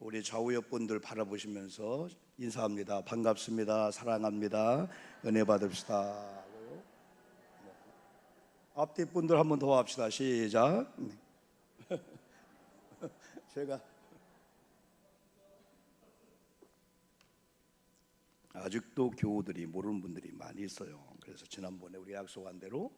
우리 좌우 옆분들 바라보시면서 인사합니다. 반갑습니다. 사랑합니다. 은혜 받읍시다. 앞뒤 분들 한 번 더 합시다. 시작. 제가 아직도 교우들이 모르는 분들이 많이 있어요. 그래서 지난번에 우리 약속한 대로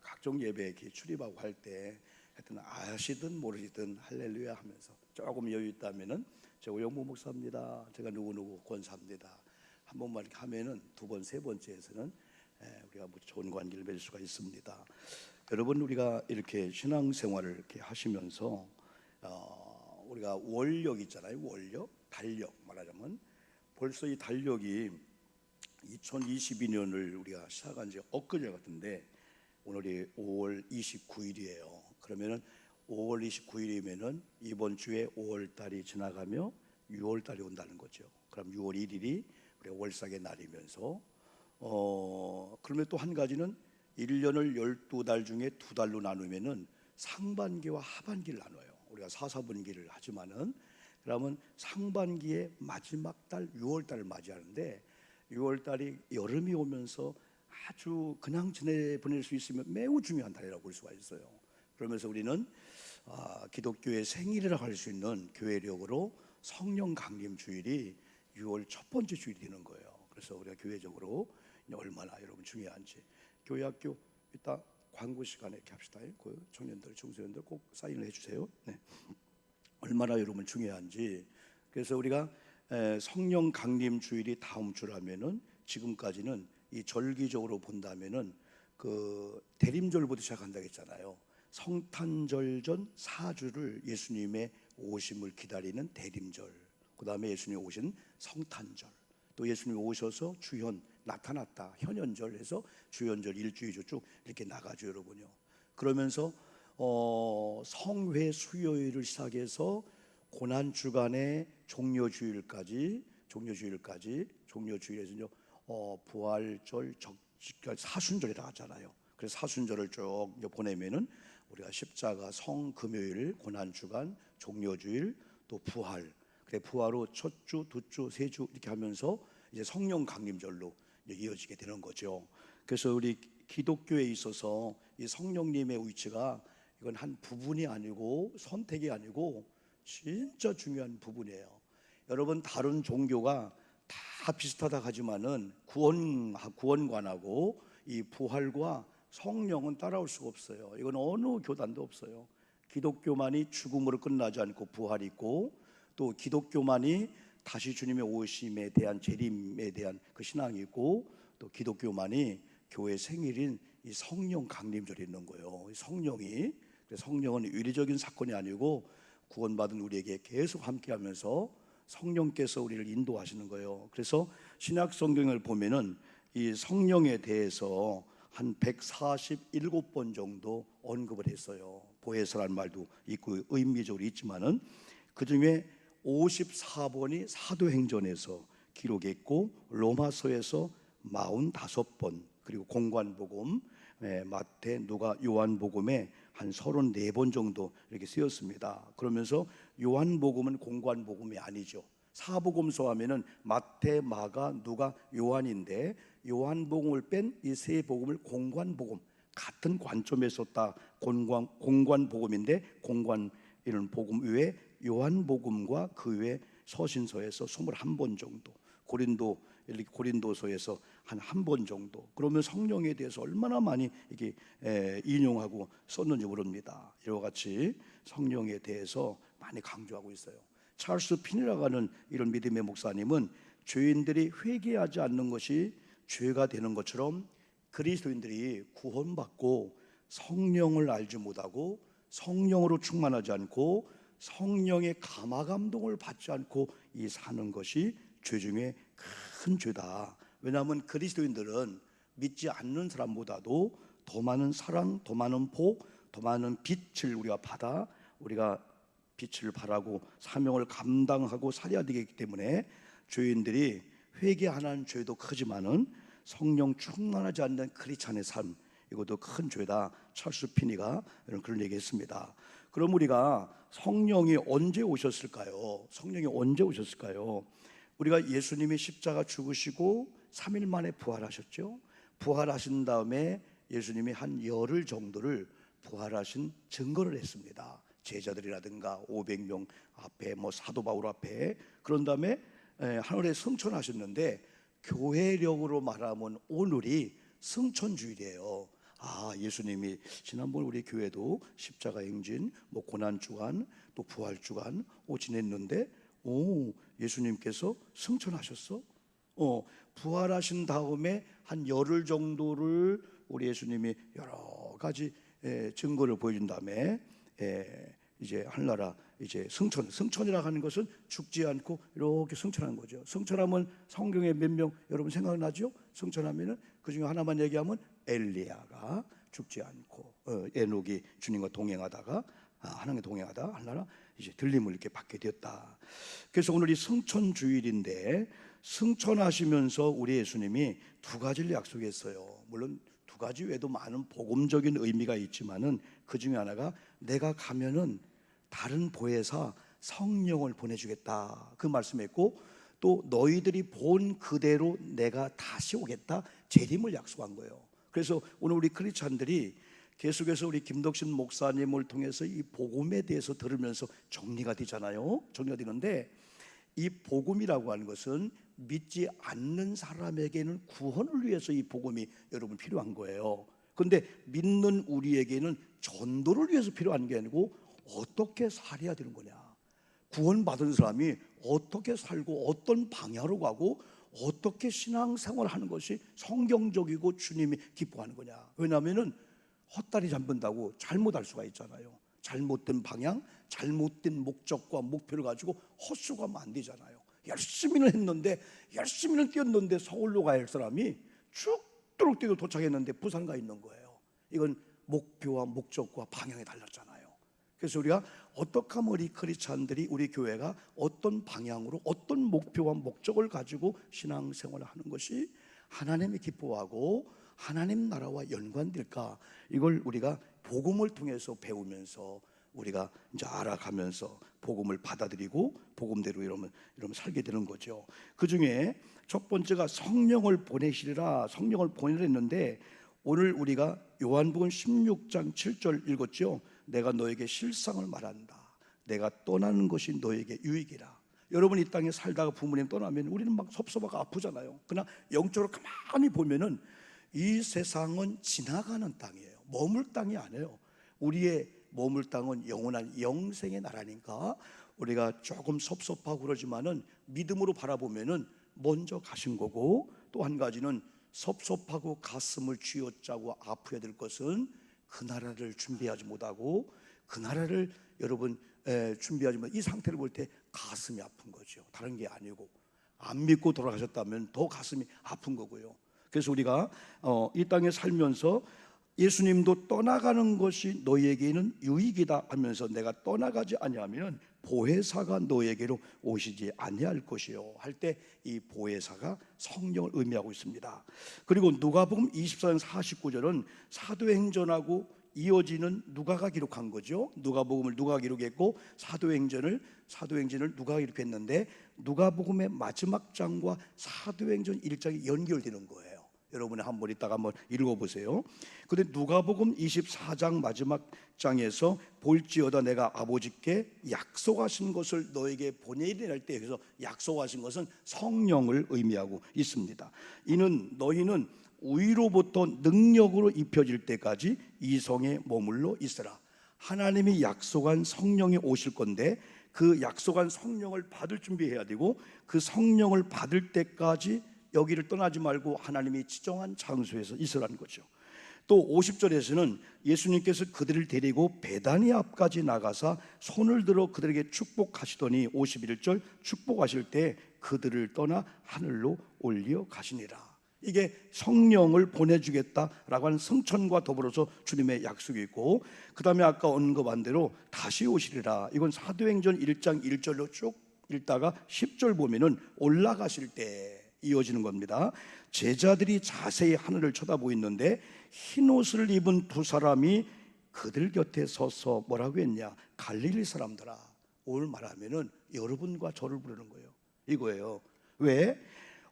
각종 예배에 출입하고 할 때 하여튼 아시든 모르시든 할렐루야 하면서 조금 여유 있다면은 제가 영무 목사입니다. 제가 누구누구 권사입니다. 한 번만 이렇게 하면은 두 번, 세 번째에서는 우리가 좋은 관계를 맺을 수가 있습니다. 여러분, 우리가 이렇게 신앙생활을 이렇게 하시면서 우리가 원력 있잖아요. 원력, 달력 말하자면 벌써 이 달력이 2022년을 우리가 시작한 지 엊그제 같은데 오늘이 5월 29일이에요. 그러면은 5월 29일이면은 이번 주에 5월 달이 지나가며 6월 달이 온다는 거죠. 그럼 6월 1일이 우리가 월삭의 날이면서 그러면 또 한 가지는 1년을 12달 중에 2달로 나누면은 상반기와 하반기를 나눠요. 우리가 사사분기를 하지만은 그러면 상반기의 마지막 달 6월 달을 맞이하는데 6월 달이 여름이 오면서 아주 그냥 보낼 수 있으면 매우 중요한 달이라고 볼 수가 있어요. 그러면서 우리는 기독교의 생일이라고 할 수 있는 교회력으로 성령 강림 주일이 6월 첫 번째 주일이 되는 거예요. 그래서 우리가 교회적으로 얼마나 여러분 중요한지 교회 학교 이따 광고 시간에 이렇게 합시다. 그 청년들, 청소년들 꼭 사인을 해주세요. 네. 얼마나 여러분 중요한지. 그래서 우리가 성령 강림 주일이 다음 주라면은 지금까지는 이 절기적으로 본다면은 그 대림절부터 시작한다고 했잖아요. 성탄절 전 4주를 예수님의 오심을 기다리는 대림절, 그 다음에 예수님 오신 성탄절, 또 예수님 오셔서 주현 나타났다 현현절 해서 주현절 일주일 쭉 이렇게 나가죠 여러분요. 그러면서 성회 수요일을 시작해서 고난주간의 종료주일까지 종료주일에서는요 부활절, 사순절이라고 하잖아요. 그래서 사순절을 쭉 보내면은 우리가 십자가 성금요일, 고난주간, 종료주일, 또 부활. 그래 부활 후 첫 주, 두 주, 세 주 이렇게 하면서 이제 성령 강림절로 이어지게 되는 거죠. 그래서 우리 기독교에 있어서 이 성령님의 위치가 이건 한 부분이 아니고 선택이 아니고 진짜 중요한 부분이에요. 여러분 다른 종교가 다 비슷하다 하지만은 구원관하고 이 부활과 성령은 따라올 수가 없어요. 이건 어느 교단도 없어요. 기독교만이 죽음으로 끝나지 않고 부활이 있고 또 기독교만이 다시 주님의 오심에 대한 재림에 대한 그 신앙이 있고 또 기독교만이 교회 생일인 이 성령 강림절이 있는 거예요. 성령이 성령은 의례적인 사건이 아니고 구원받은 우리에게 계속 함께하면서 성령께서 우리를 인도하시는 거예요. 그래서 신약 성경을 보면은 이 성령에 대해서 한 147번 정도 언급을 했어요. 보혜사라는 말도 있고 의미적으로 있지만은 그 중에 54번이 사도행전에서 기록했고 로마서에서 45번, 그리고 공관복음, 마태, 누가, 요한복음에 한 34번 정도 이렇게 쓰였습니다. 그러면서 요한복음은 공관복음이 아니죠. 사복음서 하면은 마태, 마가, 누가, 요한인데 요한복음을 뺀 이 세 복음을 공관복음, 같은 관점에서 딱 공관복음인데 공관 이런 복음 외에 요한복음과 그 외 서신서에서 21번 정도, 고린도서에서 한 번 정도. 그러면 성령에 대해서 얼마나 많이 이렇게 인용하고 썼는지 모릅니다. 이와 같이 성령에 대해서 많이 강조하고 있어요. 찰스 핀이라고 하는 이런 믿음의 목사님은 죄인들이 회개하지 않는 것이 죄가 되는 것처럼 그리스도인들이 구원받고 성령을 알지 못하고 성령으로 충만하지 않고 성령의 감화감동을 받지 않고 이 사는 것이 죄 중에 큰 죄다. 왜냐하면 그리스도인들은 믿지 않는 사람보다도 더 많은 사랑, 더 많은 복, 더 많은 빛을 우리가 받아 우리가 빛을 발하고 사명을 감당하고 살아야 되기 때문에 죄인들이 회개 안 하는 죄도 크지만은 성령 충만하지 않는 크리스찬의 삶, 이것도 큰 죄다. 찰스 피니가 그런 얘기했습니다. 그럼 우리가 성령이 언제 오셨을까요? 성령이 언제 오셨을까요? 우리가 예수님이 십자가 죽으시고 3일 만에 부활하셨죠. 부활하신 다음에 예수님이 한 열흘 정도를 부활하신 증거를 했습니다. 제자들이라든가 500명 앞에, 사도 바울 앞에. 그런 다음에 하늘에 승천하셨는데, 교회력으로 말하면 오늘이 승천주일이에요. 예수님이 지난번 우리 교회도 십자가 행진, 고난 주간, 또 부활 주간 지냈는데, 예수님께서 승천하셨어? 부활하신 다음에 한 열흘 정도를 우리 예수님이 여러 가지 증거를 보여준 다음에 이제 하늘나라 이제 승천이라고 하는 것은 죽지 않고 이렇게 승천하는 거죠. 승천하면 성경에 몇 명 여러분 생각나죠? 승천하면은 그 중에 하나만 얘기하면 엘리야가 죽지 않고 에녹이 주님과 동행하다가 하나님과 동행하다 하늘나라 이제 들림을 이렇게 받게 되었다. 그래서 오늘 이 승천 주일인데, 승천하시면서 우리 예수님이 두 가지를 약속했어요. 물론 두 가지 외에도 많은 복음적인 의미가 있지만은 그 중에 하나가 내가 가면은 다른 보혜사 성령을 보내주겠다, 그 말씀했고, 또 너희들이 본 그대로 내가 다시 오겠다, 재림을 약속한 거예요. 그래서 오늘 우리 크리스찬들이 계속해서 우리 김덕신 목사님을 통해서 이 복음에 대해서 들으면서 정리가 되잖아요. 정리가 되는데, 이 복음이라고 하는 것은 믿지 않는 사람에게는 구원을 위해서 이 복음이 여러분 필요한 거예요. 그런데 믿는 우리에게는 전도를 위해서 필요한 게 아니고 어떻게 살아야 되는 거냐, 구원받은 사람이 어떻게 살고 어떤 방향으로 가고 어떻게 신앙생활을 하는 것이 성경적이고 주님이 기뻐하는 거냐. 왜냐하면 헛다리 잡는다고 잘못할 수가 있잖아요. 잘못된 방향, 잘못된 목적과 목표를 가지고 헛수고하면 안 되잖아요. 열심히는 했는데, 열심히는 뛰었는데 서울로 가야 할 사람이 죽도록 뛰고 도착했는데 부산 가 있는 거예요. 이건 목표와 목적과 방향이 달랐잖아요. 그래서 우리가 어떻게 하면 우리 크리스찬들이, 우리 교회가 어떤 방향으로 어떤 목표와 목적을 가지고 신앙생활을 하는 것이 하나님이 기뻐하고 하나님 나라와 연관될까, 이걸 우리가 복음을 통해서 배우면서 우리가 이제 알아가면서 복음을 받아들이고 복음대로 이러면 살게 되는 거죠. 그 중에 첫 번째가 성령을 보내시리라, 성령을 보내라 했는데, 오늘 우리가 요한복음 16장 7절 읽었죠. 내가 너에게 실상을 말한다. 내가 떠나는 것이 너에게 유익이라. 여러분 이 땅에 살다가 부모님 떠나면 우리는 막 섭섭하고 아프잖아요. 그러나 영적으로 가만히 보면은 이 세상은 지나가는 땅이에요. 머물 땅이 아니에요. 우리의 머물 땅은 영원한 영생의 나라니까 우리가 조금 섭섭하고 그러지만은 믿음으로 바라보면은 먼저 가신 거고, 또 한 가지는 섭섭하고 가슴을 쥐어짜고 아파야 될 것은 그 나라를 준비하지 못하고, 그 나라를 여러분 준비하지 못하고 이 상태를 볼 때 가슴이 아픈 거죠. 다른 게 아니고, 안 믿고 돌아가셨다면 더 가슴이 아픈 거고요. 그래서 우리가 이 땅에 살면서 예수님도 떠나가는 것이 너희에게는 유익이다 하면서, 내가 떠나가지 아니하면 보혜사가 너에게로 오시지 아니할 것이요 할 때 이 보혜사가 성령을 의미하고 있습니다. 그리고 누가복음 24장 49절은 사도행전하고 이어지는 누가가 기록한 거죠. 누가복음을 누가가 기록했고 사도행전을 누가가 기록했는데, 누가복음의 마지막 장과 사도행전 1장이 연결되는 거예요. 여러분이 한번 이따가 한번 읽어보세요. 그런데 누가복음 24장 마지막 장에서 볼지어다 내가 아버지께 약속하신 것을 너에게 보내리라 할 때, 여기서 약속하신 것은 성령을 의미하고 있습니다. 이는 너희는 위로부터 능력으로 입혀질 때까지 이 성에 머물러 있으라. 하나님이 약속한 성령이 오실 건데, 그 약속한 성령을 받을 준비해야 되고, 그 성령을 받을 때까지 여기를 떠나지 말고 하나님이 지정한 장소에서 있으라는 거죠. 또 50절에서는 예수님께서 그들을 데리고 베다니 앞까지 나가사 손을 들어 그들에게 축복하시더니, 51절 축복하실 때 그들을 떠나 하늘로 올려 가시니라. 이게 성령을 보내주겠다라고 하는 승천과 더불어서 주님의 약속이 있고, 그 다음에 아까 언급한 대로 다시 오시리라. 이건 사도행전 1장 1절로 쭉 읽다가 10절 보면은 올라가실 때 이어지는 겁니다. 제자들이 자세히 하늘을 쳐다보고 있는데, 흰 옷을 입은 두 사람이 그들 곁에 서서 뭐라고 했냐? 갈릴리 사람들아. 오늘 말하면은 여러분과 저를 부르는 거예요. 이거예요. 왜?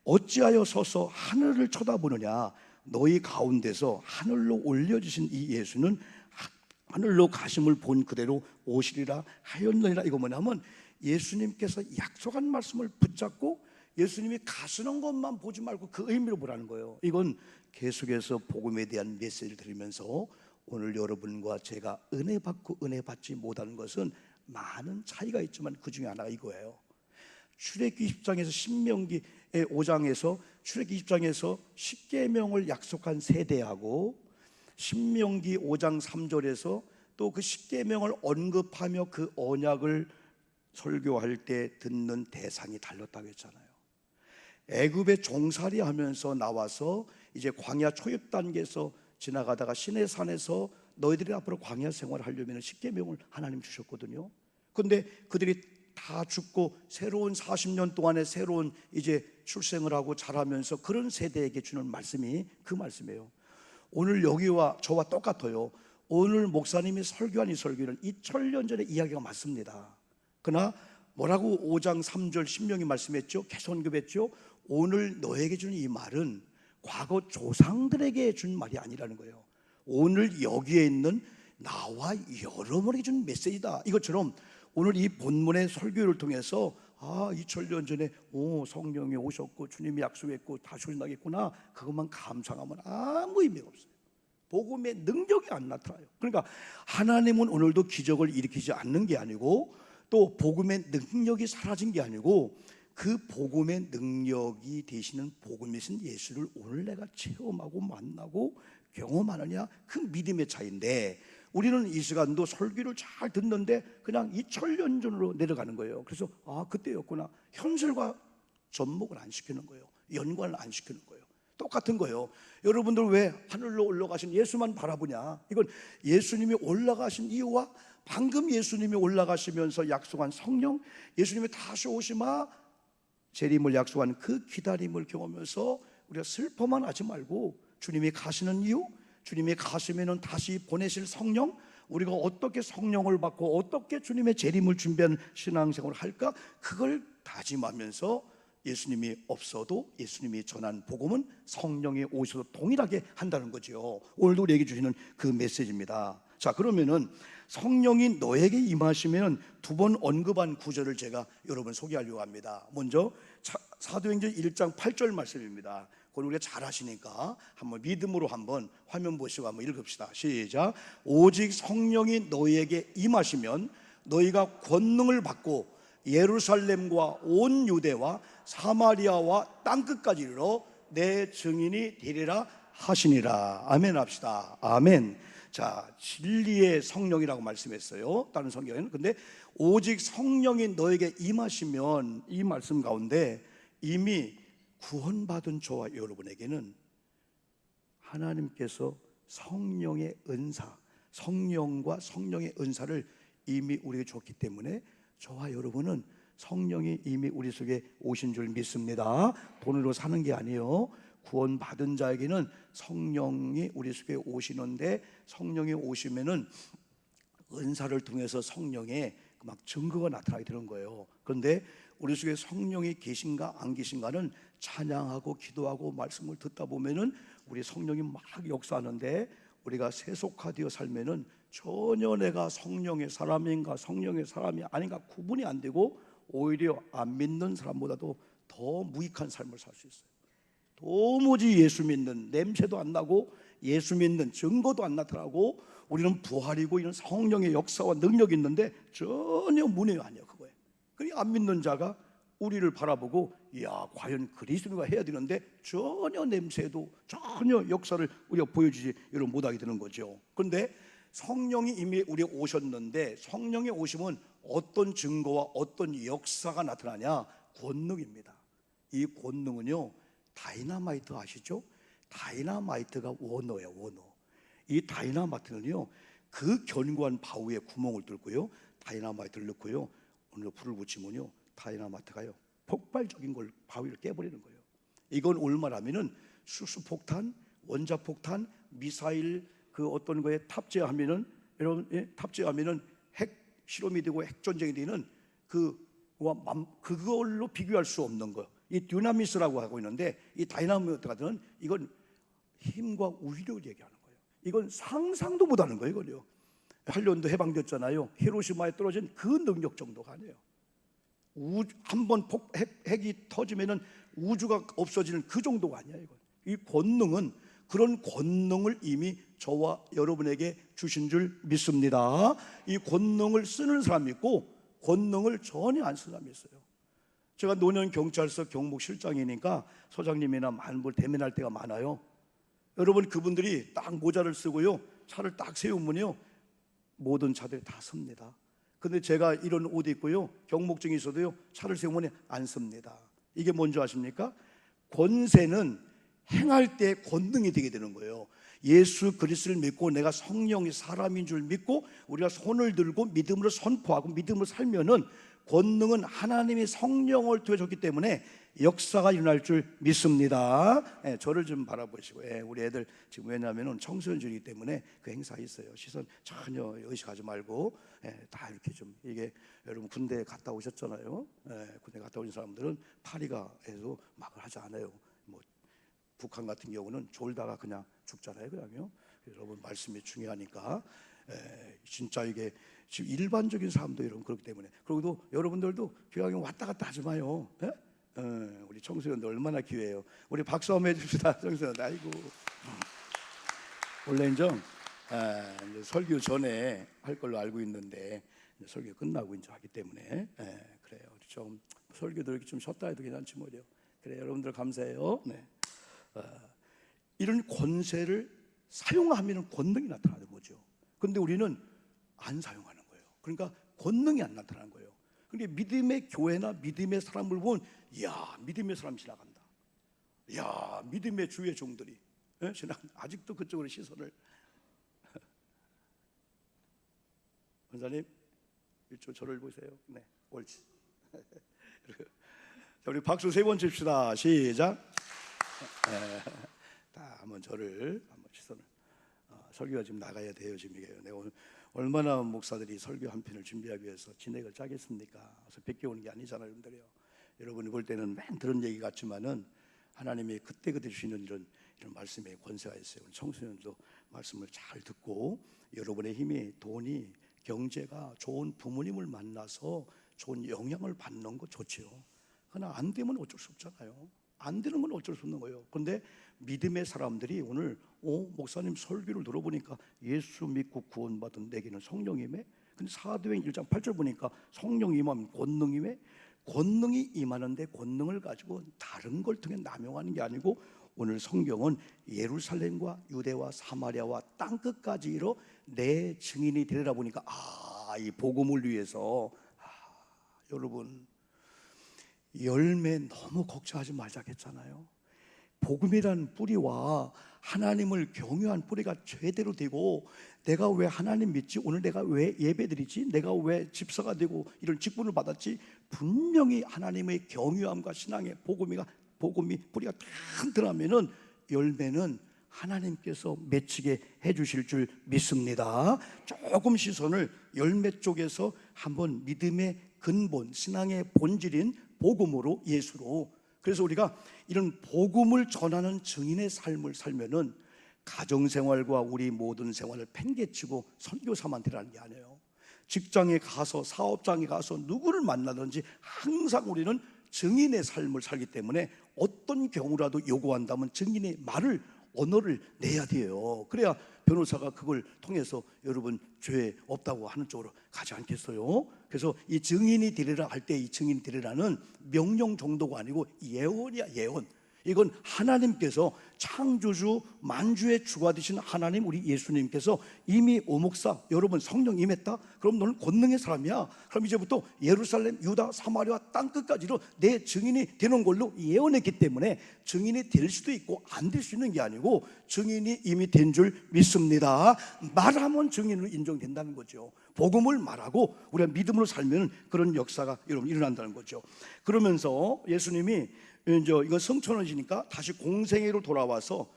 어찌하여 서서 하늘을 쳐다보느냐? 너희 가운데서 하늘로 올려주신 이 예수는 하늘로 가심을 본 그대로 오시리라 하였느니라. 이거 뭐냐면 예수님께서 약속한 말씀을 붙잡고 예수님이 가시는 것만 보지 말고 그 의미로 보라는 거예요. 이건 계속해서 복음에 대한 메시지를 드리면서 오늘 여러분과 제가 은혜 받고 은혜 받지 못하는 것은 많은 차이가 있지만 그 중에 하나가 이거예요. 출애굽기 10장에서 신명기 5장에서 출애굽기 10장에서 십계명을 약속한 세대하고 신명기 5장 3절에서 또 그 십계명을 언급하며 그 언약을 설교할 때 듣는 대상이 달랐다고 했잖아요. 애굽에 종살이 하면서 나와서 이제 광야 초입 단계에서 지나가다가 시내산에서 너희들이 앞으로 광야 생활을 하려면 십계명을 하나님 주셨거든요. 근데 그들이 다 죽고 새로운 40년 동안에 새로운 이제 출생을 하고 자라면서 그런 세대에게 주는 말씀이 그 말씀이에요. 오늘 여기와 저와 똑같아요. 오늘 목사님이 설교한 이 설교는 2000년 전의 이야기가 맞습니다. 그러나 뭐라고 5장 3절 신명이 말씀했죠? 계속 언급했죠? 오늘 너에게 주는 이 말은 과거 조상들에게 준 말이 아니라는 거예요. 오늘 여기에 있는 나와 여러분에게 준 메시지다. 이것처럼 오늘 이 본문의 설교를 통해서 2000년 전에 성령이 오셨고 주님이 약속했고 다시 오신다겠구나, 그것만 감상하면 아무 의미가 없어요. 복음의 능력이 안 나타나요. 그러니까 하나님은 오늘도 기적을 일으키지 않는 게 아니고 또 복음의 능력이 사라진 게 아니고 그 복음의 능력이 되시는 복음이신 예수를 오늘 내가 체험하고 만나고 경험하느냐, 그 믿음의 차이인데 우리는 이 시간도 설교를 잘 듣는데 그냥 2000년 전으로 내려가는 거예요. 그래서 그때였구나. 현실과 접목을 안 시키는 거예요. 연관을 안 시키는 거예요. 똑같은 거예요. 여러분들 왜 하늘로 올라가신 예수만 바라보냐? 이건 예수님이 올라가신 이유와 방금 예수님이 올라가시면서 약속한 성령, 예수님이 다시 오시마 재림을 약속한 그 기다림을 경험하면서 우리가 슬퍼만 하지 말고 주님이 가시는 이유, 주님이 가시면은 다시 보내실 성령, 우리가 어떻게 성령을 받고 어떻게 주님의 재림을 준비하는 신앙생활을 할까, 그걸 다짐하면서 예수님이 없어도 예수님이 전한 복음은 성령이 오셔서 동일하게 한다는 거죠. 오늘도 우리에게 주시는 그 메시지입니다. 자, 그러면은 성령이 너에게 임하시면 두 번 언급한 구절을 제가 여러분 소개하려고 합니다. 먼저 사도행전 1장 8절 말씀입니다. 그걸 우리가 잘 하시니까 한번 믿음으로 한번 화면 보시고 한번 읽읍시다. 시작. 오직 성령이 너희에게 임하시면 너희가 권능을 받고 예루살렘과 온 유대와 사마리아와 땅끝까지 이르러 내 증인이 되리라 하시니라. 아멘 합시다. 아멘. 자, 진리의 성령이라고 말씀했어요, 다른 성경에는. 근데 오직 성령이 너에게 임하시면, 이 말씀 가운데 이미 구원받은 저와 여러분에게는 하나님께서 성령의 은사, 성령과 성령의 은사를 이미 우리에게 줬기 때문에 저와 여러분은 성령이 이미 우리 속에 오신 줄 믿습니다. 돈으로 사는 게 아니에요. 구원받은 자에게는 성령이 우리 속에 오시는데, 성령이 오시면은 은사를 통해서 성령의 막 증거가 나타나게 되는 거예요. 그런데 우리 속에 성령이 계신가 안 계신가는 찬양하고 기도하고 말씀을 듣다 보면은 우리 성령이 막 역사하는데, 우리가 세속화되어 살면은 전혀 내가 성령의 사람인가 성령의 사람이 아닌가 구분이 안 되고 오히려 안 믿는 사람보다도 더 무익한 삶을 살 수 있어요. 도무지 예수 믿는 냄새도 안 나고 예수 믿는 증거도 안 나타나고 우리는 부활이고 이런 성령의 역사와 능력이 있는데 전혀 문외 아니에요. 그거예요. 그러니까 안 믿는 자가 우리를 바라보고 과연 그리스도가 해야 되는데 전혀 냄새도 전혀 역사를 우리가 보여주지 못하게 되는 거죠. 그런데 성령이 이미 우리에 오셨는데, 성령이 오시면 어떤 증거와 어떤 역사가 나타나냐? 권능입니다. 이 권능은요, 다이너마이트 아시죠? 다이너마이트가 원어예요, 원어. 이 다이너마이트는요, 그 견고한 바위에 구멍을 뚫고요, 다이너마이트를 넣고요, 오늘 불을 붙이면요, 다이너마이트가요 폭발적인 걸 바위를 깨버리는 거예요. 이건 얼마라면은 수수폭탄, 원자폭탄, 미사일 그 어떤 거에 탑재하면은 여러분, 탑재하면은 핵 실험이 되고 핵 전쟁이 되는 그걸로 비교할 수 없는 거. 이 듀나미스라고 하고 있는데, 이 다이나모트는 이건 힘과 우위를 얘기하는 거예요. 이건 상상도 못하는 거예요. 이거요. 8년도 해방됐잖아요. 히로시마에 떨어진 그 능력 정도가 아니에요. 한번 핵이 터지면은 우주가 없어지는 그 정도가 아니야. 이건. 이 권능은 그런 권능을 이미 저와 여러분에게 주신 줄 믿습니다. 이 권능을 쓰는 사람이 있고 권능을 전혀 안 쓰는 사람이 있어요. 제가 노년 경찰서 경목실장이니까 소장님이나 많은 분 대면할 때가 많아요. 여러분, 그분들이 딱 모자를 쓰고요, 차를 딱 세우면요, 모든 차들이 다 섭니다. 근데 제가 이런 옷 입고요, 경목증이 있어도요, 차를 세우면 안 씁니다. 이게 뭔지 아십니까? 권세는 행할 때 권능이 되게 되는 거예요. 예수 그리스도를 믿고 내가 성령이 사람인 줄 믿고 우리가 손을 들고 믿음으로 선포하고 믿음으로 살면은 권능은 하나님이 성령을 통해 줬기 때문에 역사가 일어날 줄 믿습니다. 저를 좀 바라보시고, 우리 애들 지금 왜냐하면 청소년들이기 때문에 그 행사에 있어요. 시선 전혀 의식하지 말고 다 이렇게 좀, 이게 여러분 군대 갔다 오셨잖아요. 군대 갔다 오신 사람들은 파리가에서 막을 하지 않아요. 뭐 북한 같은 경우는 졸다가 그냥 죽잖아요. 그냥요. 여러분 말씀이 중요하니까 진짜 이게 지금 일반적인 사람도 여러분 그렇기 때문에, 그리고 여러분들도 교회 왔다 갔다 하지 마요. 우리 청소년들 얼마나 기회예요. 우리 박수 한번 해줍시다. 청소년들. 아이고. 원래 이제 설교 전에 할 걸로 알고 있는데 설교 끝나고 이제 하기 때문에 그래요. 좀 설교도 이렇게 좀 쉬었다 해도 괜찮지 뭐요. 그래, 여러분들 감사해요. 이런 권세를 사용하면 권능이 나타나는 거죠. 그런데 우리는 안 사용하는 거예요. 그러니까 권능이 안 나타나는 거예요. 근데 믿음의 교회나 믿음의 사람을 보면, 이야, 믿음의 사람 지나간다. 이야, 믿음의 주의 종들이 아직도 그쪽으로 시선을. 원사님, 이쪽 저를 보세요. 네, 옳지. 자, 우리 박수 3번 칩시다. 시작. 다 한번 저를 한번 시선을. 설교가 지금 나가야 돼요. 지금 이게 내가 오늘 얼마나 목사들이 설교 한 편을 준비하기 위해서 진행을 짜겠습니까? 그래서 뵙게 오는 게 아니잖아요, 여러분들이요. 여러분이 볼 때는 맨 들은 얘기 같지만은 하나님이 그때 주시는 이런 말씀에 권세가 있어요. 청소년도 말씀을 잘 듣고 여러분의 힘이, 돈이, 경제가 좋은 부모님을 만나서 좋은 영향을 받는 거 좋지요. 그러나 안 되면 어쩔 수 없잖아요. 안 되는 건 어쩔 수 없는 거예요. 그런데 믿음의 사람들이 오늘 목사님 설교를 들어보니까 예수 믿고 구원받은 내게는 성령 임해. 근데 사도행 1장 8절 보니까 성령 임하면 권능 임해. 권능이 임하는데 권능을 가지고 다른 걸 통해 남용하는 게 아니고, 오늘 성경은 예루살렘과 유대와 사마리아와 땅끝까지 이르러 내 증인이 되리라 보니까 이 복음을 위해서 여러분 열매 너무 걱정하지 말자 했잖아요. 복음이라는 뿌리와 하나님을 경유한 뿌리가 제대로 되고, 내가 왜 하나님 믿지? 오늘 내가 왜 예배드리지? 내가 왜 집사가 되고 이런 직분을 받았지? 분명히 하나님의 경유함과 신앙의 복음이 뿌리가 튼튼하면은 열매는 하나님께서 맺히게 해주실 줄 믿습니다. 조금 시선을 열매 쪽에서 한번 믿음의 근본, 신앙의 본질인 복음으로, 예수로. 그래서 우리가 이런 복음을 전하는 증인의 삶을 살면은 가정생활과 우리 모든 생활을 팽개치고 선교사만 되라는 게 아니에요. 직장에 가서, 사업장에 가서 누구를 만나든지 항상 우리는 증인의 삶을 살기 때문에 어떤 경우라도 요구한다면 증인의 언어를 내야 돼요. 그래야 변호사가 그걸 통해서 여러분 죄 없다고 하는 쪽으로 가지 않겠어요? 그래서 이 증인이 되리라 할 때, 이 증인이 되리라는 명령 정도가 아니고 예언이야, 예언. 이건 하나님께서 창조주 만주의 주가 되신 하나님, 우리 예수님께서 이미 오목사 여러분 성령 임했다? 그럼 너는 권능의 사람이야. 그럼 이제부터 예루살렘, 유다, 사마리아 땅끝까지로 내 증인이 되는 걸로 예언했기 때문에 증인이 될 수도 있고 안 될 수 있는 게 아니고 증인이 이미 된 줄 믿습니다. 말하면 증인으로 인정된다는 거죠. 복음을 말하고 우리가 믿음으로 살면 그런 역사가 여러분 일어난다는 거죠. 그러면서 예수님이 이거 성천원이니까 다시 공생애로 돌아와서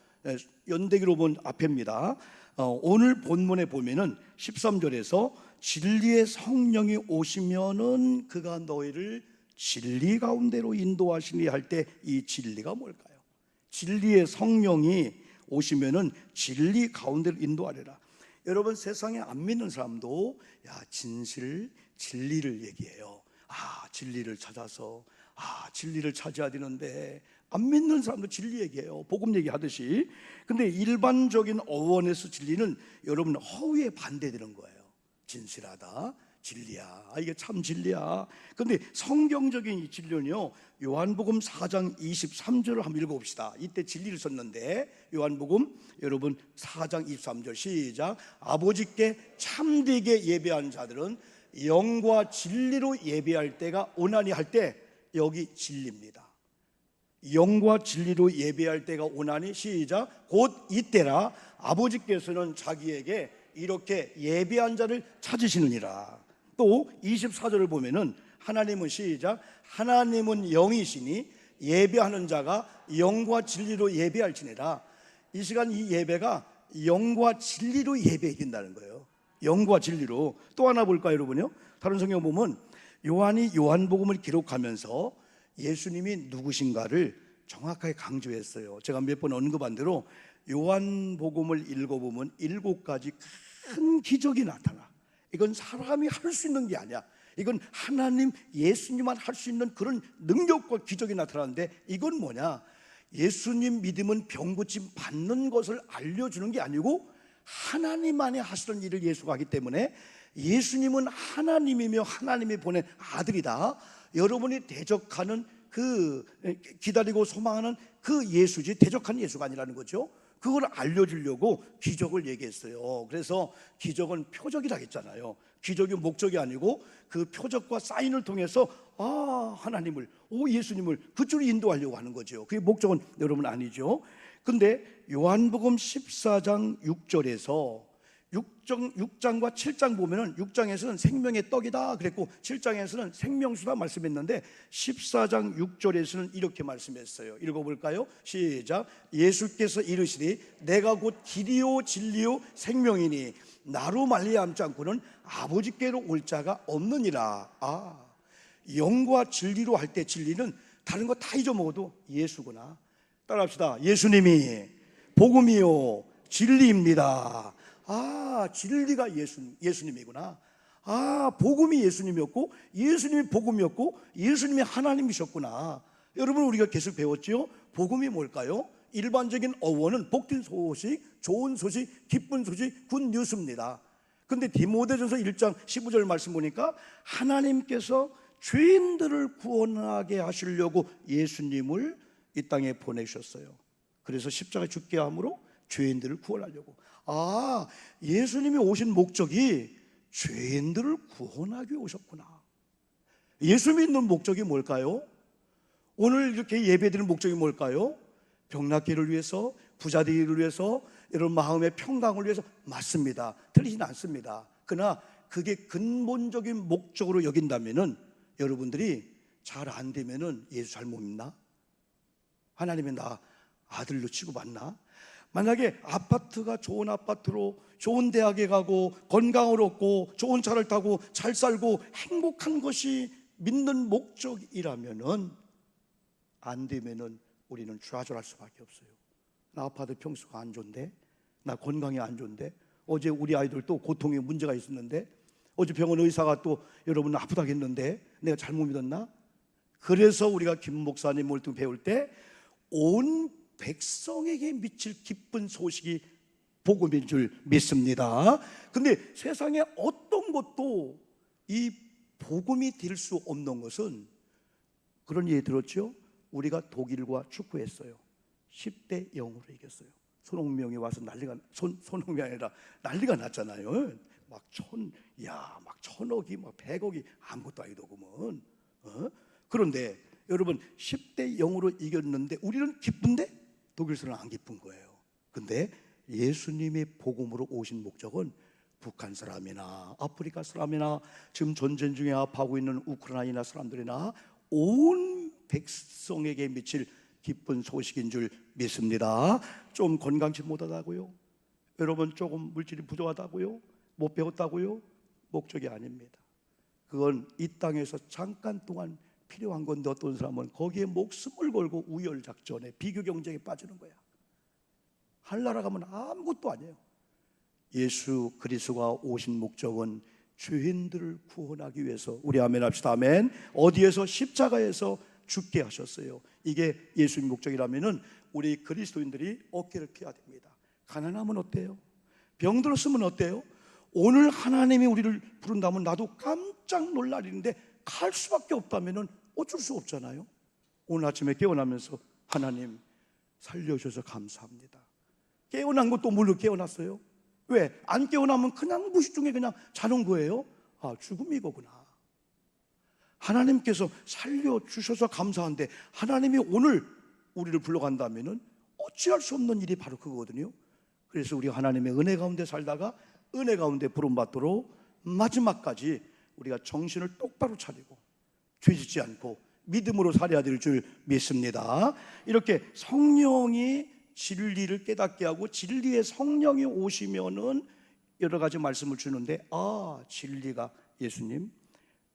연대기로 본 앞에입니다. 오늘 본문에 보면은 13절에서 진리의 성령이 오시면은 그가 너희를 진리 가운데로 인도하시니 할 때 이 진리가 뭘까요? 진리의 성령이 오시면은 진리 가운데로 인도하리라. 여러분, 세상에 안 믿는 사람도 진실, 진리를 얘기해요. 진리를 찾아서 진리를 찾아야 되는데, 안 믿는 사람도 진리 얘기해요. 복음 얘기하듯이. 근데 일반적인 어원에서 진리는 여러분 허위에 반대되는 거예요. 진실하다, 진리야, 이게 참 진리야. 근데 성경적인 이 진리는요, 요한복음 4장 23절을 한번 읽어봅시다. 이때 진리를 썼는데, 요한복음 여러분 4장 23절 시작. 아버지께 참되게 예배하는 자들은 영과 진리로 예배할 때가 오나니 할 때, 여기 진리입니다. 영과 진리로 예배할 때가 오나니 시작. 곧 이때라 아버지께서는 자기에게 이렇게 예배한 자를 찾으시느니라. 또 24절을 보면은 하나님은 시작. 하나님은 영이시니 예배하는 자가 영과 진리로 예배할지니라. 이 시간 이 예배가 영과 진리로 예배해진다는 거예요. 영과 진리로. 또 하나 볼까요, 여러분요? 다른 성경 보면 요한이 요한복음을 기록하면서 예수님이 누구신가를 정확하게 강조했어요. 제가 몇 번 언급한 대로 요한복음을 읽어보면 7가지 큰 기적이 나타나. 이건 사람이 할 수 있는 게 아니야. 이건 하나님, 예수님만 할 수 있는 그런 능력과 기적이 나타나는데, 이건 뭐냐? 예수님 믿으면 병 고침 받는 것을 알려주는 게 아니고 하나님만이 하시던 일을 예수가 하기 때문에, 예수님은 하나님이며 하나님이 보낸 아들이다. 여러분이 대적하는 기다리고 소망하는 그 예수지 대적하는 예수가 아니라는 거죠. 그걸 알려주려고 기적을 얘기했어요. 그래서 기적은 표적이라 했잖아요. 기적이 목적이 아니고 그 표적과 사인을 통해서 하나님을, 예수님을 그쪽으로 인도하려고 하는 거죠. 그게 목적은 여러분 아니죠. 근데 요한복음 14장 6절에서 6장과 7장 보면은 6장에서는 생명의 떡이다 그랬고 7장에서는 생명수다 말씀했는데 14장 6절에서는 이렇게 말씀했어요. 읽어볼까요? 시작. 예수께서 이르시되 내가 곧 길이요 진리요 생명이니 나로 말미암지 않고는 아버지께로 올 자가 없느니라. 영과 진리로 할 때 진리는 다른 거 다 잊어먹어도 예수구나. 따라합시다. 예수님이 복음이요 진리입니다. 진리가 예수님이구나. 복음이 예수님이었고 예수님이 복음이었고 예수님이 하나님이셨구나. 여러분, 우리가 계속 배웠죠? 복음이 뭘까요? 일반적인 어원은 복된 소식, 좋은 소식, 기쁜 소식, 굿 뉴스입니다. 근데 디모데전서 1장 15절 말씀 보니까 하나님께서 죄인들을 구원하게 하시려고 예수님을 이 땅에 보내셨어요. 그래서 십자가에 죽게 함으로 죄인들을 구원하려고. 예수님이 오신 목적이 죄인들을 구원하기 위해 오셨구나. 예수 믿는 목적이 뭘까요? 오늘 이렇게 예배드리는 목적이 뭘까요? 병낫기를 위해서, 부자 되기를 위해서, 여러분 마음의 평강을 위해서. 맞습니다. 틀리진 않습니다. 그러나 그게 근본적인 목적으로 여긴다면은 여러분들이 잘 안 되면은 예수 잘 못 믿나? 하나님이 나 아들로 취급받나? 만약에 아파트가 좋은 아파트로 좋은 대학에 가고 건강을 얻고 좋은 차를 타고 잘 살고 행복한 것이 믿는 목적이라면은, 안 되면은 우리는 좌절할 수밖에 없어요. 나 아파트 평수가 안 좋은데, 나 건강이 안 좋은데, 어제 우리 아이들 또 고통에 문제가 있었는데, 어제 병원 의사가 또 여러분 아프다고 했는데 내가 잘못 믿었나? 그래서 우리가 김 목사님을 또 배울 때 온 백성에게 미칠 기쁜 소식이 복음인 줄 믿습니다. 근데 세상에 어떤 것도 이 복음이 될 수 없는 것은, 그런 얘기 들었죠? 우리가 독일과 축구했어요. 10대 0으로 이겼어요. 손흥민이 와서 손흥민이 아니라 난리가 났잖아요. 막 천억이, 막 100억이 아무것도 아니더구먼. 그런데 여러분 10대 0으로 이겼는데 우리는 기쁜데 독일 사람은 안 기쁜 거예요. 근데 예수님의 복음으로 오신 목적은 북한 사람이나 아프리카 사람이나 지금 전쟁 중에 아파하고 있는 우크라이나 사람들이나 온 백성에게 미칠 기쁜 소식인 줄 믿습니다. 좀 건강치 못하다고요? 여러분 조금 물질이 부족하다고요? 못 배웠다고요? 목적이 아닙니다. 그건 이 땅에서 잠깐 동안 필요한 건데 어떤 사람은 거기에 목숨을 걸고 우열작전에 비교 경쟁에 빠지는 거야. 하늘나라 가면 아무것도 아니에요. 예수 그리스도가 오신 목적은 죄인들을 구원하기 위해서, 우리 아멘 합시다. 아멘. 어디에서? 십자가에서 죽게 하셨어요. 이게 예수님 목적이라면은 우리 그리스도인들이 어깨를 펴야 됩니다. 가난하면 어때요? 병들었으면 어때요? 오늘 하나님이 우리를 부른다면 나도 깜짝 놀랄 일인데 갈 수밖에 없다면은 어쩔 수 없잖아요. 오늘 아침에 깨어나면서 하나님 살려주셔서 감사합니다. 깨어난 것도 물론 깨어났어요. 왜? 안 깨어나면 그냥 무식 중에 그냥 자는 거예요. 아, 죽음이 이거구나. 하나님께서 살려주셔서 감사한데 하나님이 오늘 우리를 불러간다면은 어찌할 수 없는 일이 바로 그거거든요. 그래서 우리 하나님의 은혜 가운데 살다가 은혜 가운데 부름받도록 마지막까지 우리가 정신을 똑바로 차리고 죄짓지 않고 믿음으로 살아야 될 줄 믿습니다. 이렇게 성령이 진리를 깨닫게 하고 진리의 성령이 오시면은 여러 가지 말씀을 주는데, 아, 진리가 예수님,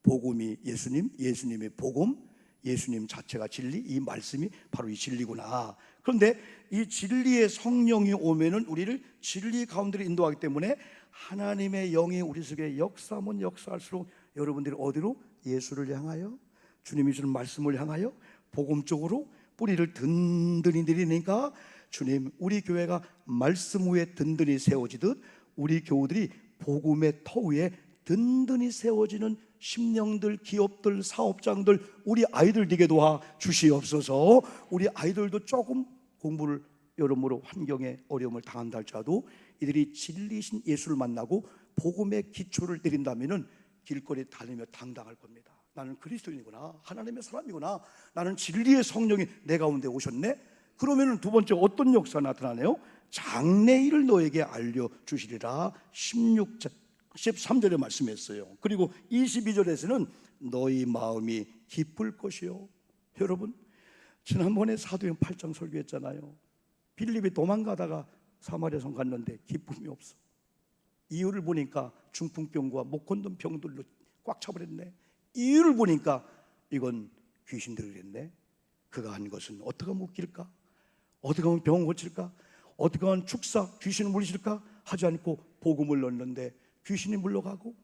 복음이 예수님, 예수님의 복음, 예수님 자체가 진리, 이 말씀이 바로 이 진리구나. 그런데 이 진리의 성령이 오면은 우리를 진리 가운데로 인도하기 때문에 하나님의 영이 우리 속에 역사하면 역사할수록 여러분들이 어디로? 예수를 향하여, 주님이 주는 말씀을 향하여 복음 쪽으로 뿌리를 든든히 내리니까 주님, 우리 교회가 말씀 위에 든든히 세워지듯 우리 교우들이 복음의 터 위에 든든히 세워지는 심령들, 기업들, 사업장들, 우리 아이들 되게 도와 주시옵소서. 우리 아이들도 조금 공부를 여러모로 환경에 어려움을 당한다 할지라도 이들이 진리신 예수를 만나고 복음의 기초를 내린다면은 길거리 다니며 당당할 겁니다. 나는 그리스도인이구나, 하나님의 사람이구나, 나는 진리의 성령이 내 가운데 오셨네. 그러면은 두 번째 어떤 역사가 나타나네요? 장래일을 너에게 알려주시리라. 13절에 말씀했어요. 그리고 22절에서는 너희 마음이 기쁠 것이요. 여러분, 지난번에 사도행 8장 설교했잖아요. 빌립이 도망가다가 사마리아 성 갔는데 기쁨이 없어. 이유를 보니까 중풍병과 못 건든 병들로 꽉 차버렸네. 이유를 보니까 이건 귀신들이랬네. 그가 한 것은 어떻게 하면 웃길까? 어떻게 하면 병 고칠까? 어떻게 하면 축사, 귀신을 물리칠까? 하지 않고 복음을 넣는데 귀신이 물러가고,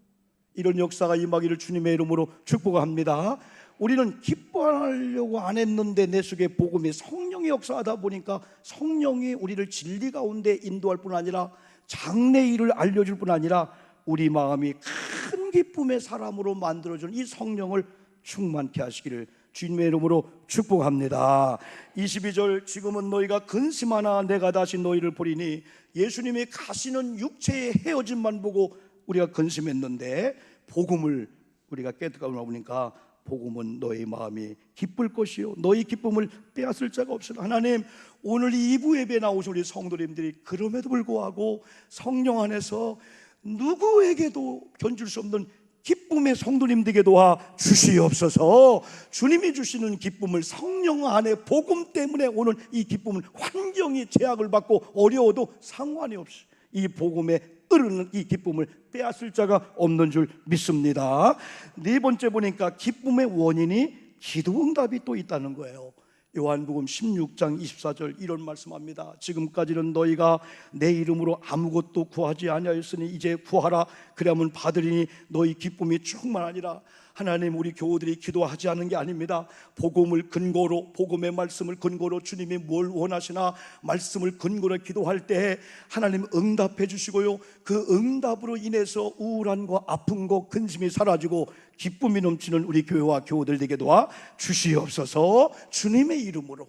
이런 역사가 임하기를 주님의 이름으로 축복합니다. 우리는 기뻐하려고 안 했는데 내 속에 복음이 성령이 역사하다 보니까 성령이 우리를 진리 가운데 인도할 뿐 아니라 장래일을 알려줄 뿐 아니라 우리 마음이 큰 기쁨의 사람으로 만들어주는 이 성령을 충만케 하시기를 주님의 이름으로 축복합니다. 22절, 지금은 너희가 근심하나 내가 다시 너희를 보리니. 예수님이 가시는 육체의 헤어짐만 보고 우리가 근심했는데 복음을 우리가 깨닫고 보니까 복음은 너희 마음이 기쁠 것이요 너희 기쁨을 빼앗을 자가 없으라. 하나님, 오늘 이 2부 예배에 나오신 우리 성도님들이 그럼에도 불구하고 성령 안에서 누구에게도 견줄 수 없는 기쁨의 성도님들에게 도와 주시옵소서. 주님이 주시는 기쁨을 성령 안에 복음 때문에 오는 이 기쁨은 환경이 제약을 받고 어려워도 상관이 없이 이 복음에 흐르는 이 기쁨을 빼앗을 자가 없는 줄 믿습니다. 네 번째 보니까 기쁨의 원인이 기도응답이 또 있다는 거예요. 요한복음 16장 24절 이런 말씀합니다. 지금까지는 너희가 내 이름으로 아무것도 구하지 아니하였으니 이제 구하라 그리하면 받으리니 너희 기쁨이 충만하니라. 하나님, 우리 교우들이 기도하지 않은 게 아닙니다. 복음을 근거로, 복음의 말씀을 근거로 주님이 뭘 원하시나 말씀을 근거로 기도할 때 하나님 응답해 주시고요, 그 응답으로 인해서 우울함과 아픔과 근심이 사라지고 기쁨이 넘치는 우리 교회와 교우들 되게 도와 주시옵소서. 주님의 이름으로.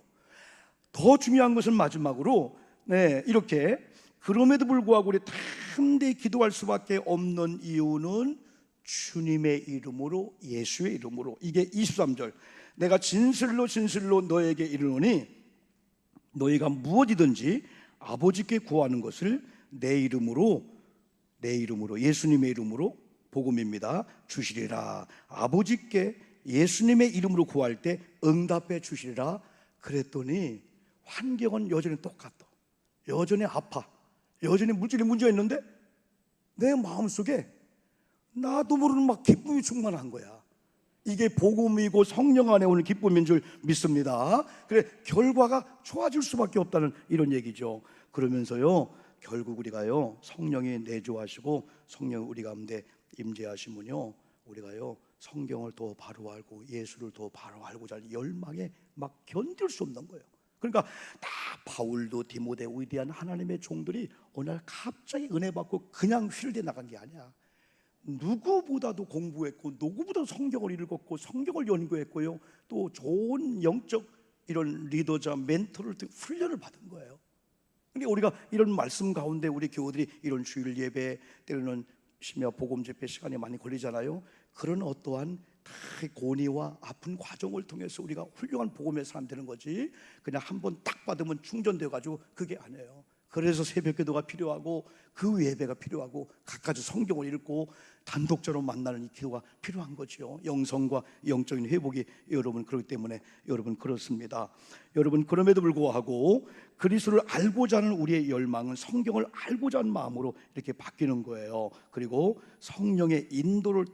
더 중요한 것은 마지막으로 이렇게 그럼에도 불구하고 우리 담대히 기도할 수밖에 없는 이유는 주님의 이름으로, 예수의 이름으로. 이게 23절, 내가 진실로 진실로 너에게 이르노니 너희가 무엇이든지 아버지께 구하는 것을 내 이름으로, 예수님의 이름으로, 복음입니다, 주시리라. 아버지께 예수님의 이름으로 구할 때 응답해 주시리라. 그랬더니 환경은 여전히 똑같아. 여전히 아파. 여전히 물질이 문제가 있는데 내 마음속에 나도 모르는 막 기쁨이 충만한 거야. 이게 복음이고 성령 안에 오는 기쁨인 줄 믿습니다. 그래, 결과가 좋아질 수밖에 없다는 이런 얘기죠. 그러면서요, 결국 우리가요, 성령이 내주하시고 성령이 우리 가운데 임재하시면요, 우리가요 성경을 더 바로 알고 예수를 더 바로 알고자 하는 열망에 막 견딜 수 없는 거예요. 그러니까 다 바울도 디모데 위대한 하나님의 종들이 어느 날 갑자기 은혜 받고 그냥 휠대 나간 게 아니야. 누구보다도 공부했고 누구보다도 성경을 읽었고 성경을 연구했고요, 또 좋은 영적 이런 리더자 멘토를 훈련을 받은 거예요. 그러니까 우리가 이런 말씀 가운데 우리 교우들이 이런 주일 예배 때로는 심야 복음 집회 시간이 많이 걸리잖아요. 그런 어떠한 고뇌와 아픈 과정을 통해서 우리가 훌륭한 복음의 사람 되는 거지, 그냥 한번 딱 받으면 충전돼 가지고 그게 아니에요. 그래서 새벽 기도가 필요하고 그 예배가 필요하고 각가지 성경을 읽고 단독적으로 만나는 이 기도가 필요한 거죠. 영성과 영적인 회복이 여러분 그렇기 때문에 여러분 그렇습니다. 여러분 그럼에도 불구하고 그리스도를 알고자 하는 우리의 열망은 성경을 알고자 하는 마음으로 이렇게 바뀌는 거예요. 그리고 성령의 인도를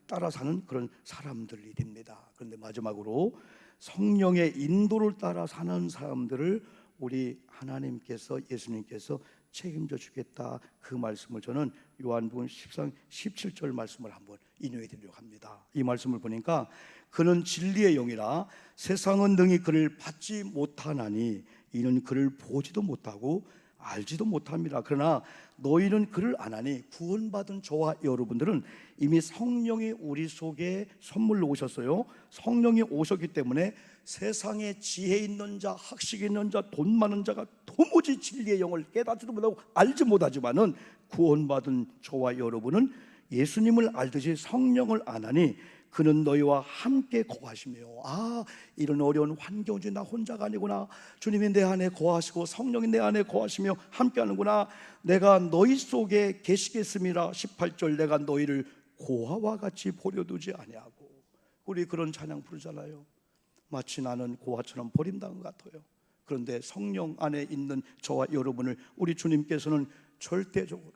따라 사는 그런 사람들이 됩니다. 그런데 마지막으로 성령의 인도를 따라 사는 사람들을 우리 하나님께서, 예수님께서 책임져 주겠다, 그 말씀을 저는 요한복음 13, 17절 말씀을 한번 인용해 드리려고 합니다. 이 말씀을 보니까 그는 진리의 영이라 세상은 능히 그를 받지 못하나니 이는 그를 보지도 못하고 알지도 못합니다. 그러나 너희는 그를 아나니 구원받은 저와 여러분들은 이미 성령이 우리 속에 선물로 오셨어요. 성령이 오셨기 때문에 세상에 지혜 있는 자, 학식 있는 자, 돈 많은 자가 도무지 진리의 영을 깨닫지도 못하고 알지 못하지만은 구원받은 저와 여러분은 예수님을 알듯이 성령을 아나니 그는 너희와 함께 거하시며, 이런 어려운 환경 중에 나 혼자가 아니구나, 주님이 내 안에 거하시고 성령이 내 안에 거하시며 함께 하는구나, 내가 너희 속에 계시겠음이라. 18절, 내가 너희를 고아와 같이 버려두지 아니하고. 우리 그런 찬양 부르잖아요. 마치 나는 고아처럼 버림당한 것 같아요. 그런데 성령 안에 있는 저와 여러분을 우리 주님께서는 절대적으로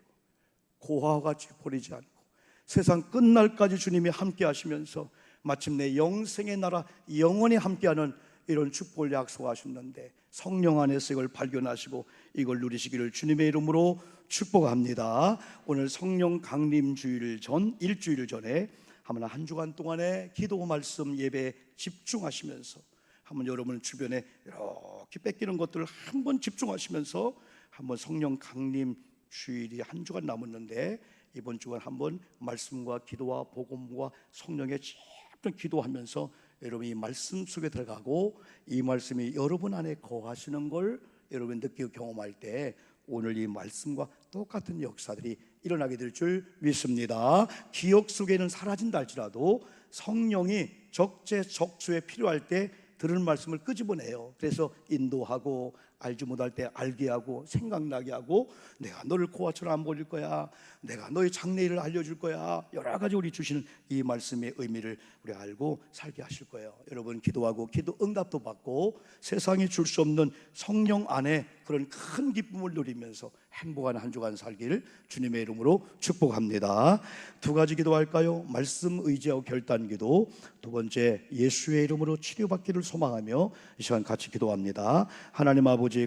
고아와 같이 버리지 않고 세상 끝날까지 주님이 함께 하시면서 마침내 영생의 나라 영원히 함께하는 이런 축복을 약속하셨는데, 성령 안에서 이걸 발견하시고 이걸 누리시기를 주님의 이름으로 축복합니다. 오늘 성령 강림 주일 전, 일주일 전에 한번 한 주간 동안의 기도 말씀 예배에 집중하시면서 한번 여러분 주변에 이렇게 뺏기는 것들을 한번 집중하시면서 한번 성령 강림 주일이 한 주간 남았는데 이번 주간 한번 말씀과 기도와 복음과 성령의 집중 기도하면서 여러분 이 말씀 속에 들어가고 이 말씀이 여러분 안에 거하시는 걸 여러분 느끼고 경험할 때 오늘 이 말씀과 똑같은 역사들이 일어나게 될 줄 믿습니다. 기억 속에는 사라진다 할지라도 성령이 적재적소에 필요할 때 들은 말씀을 끄집어내요. 그래서 인도하고 알지 못할 때 알게 하고 생각나게 하고, 내가 너를 고아처럼 안 버릴 거야, 내가 너의 장래일을 알려줄 거야, 여러 가지 우리 주시는 이 말씀의 의미를 우리 알고 살게 하실 거예요. 여러분 기도하고 기도 응답도 받고 세상이 줄 수 없는 성령 안에 그런 큰 기쁨을 누리면서 행복한 한 주간 살기를 주님의 이름으로 축복합니다. 두 가지 기도할까요? 말씀 의지하고 결단 기도, 두 번째 예수의 이름으로 치료받기를 소망하며 이 시간 같이 기도합니다. 하나님 아버지,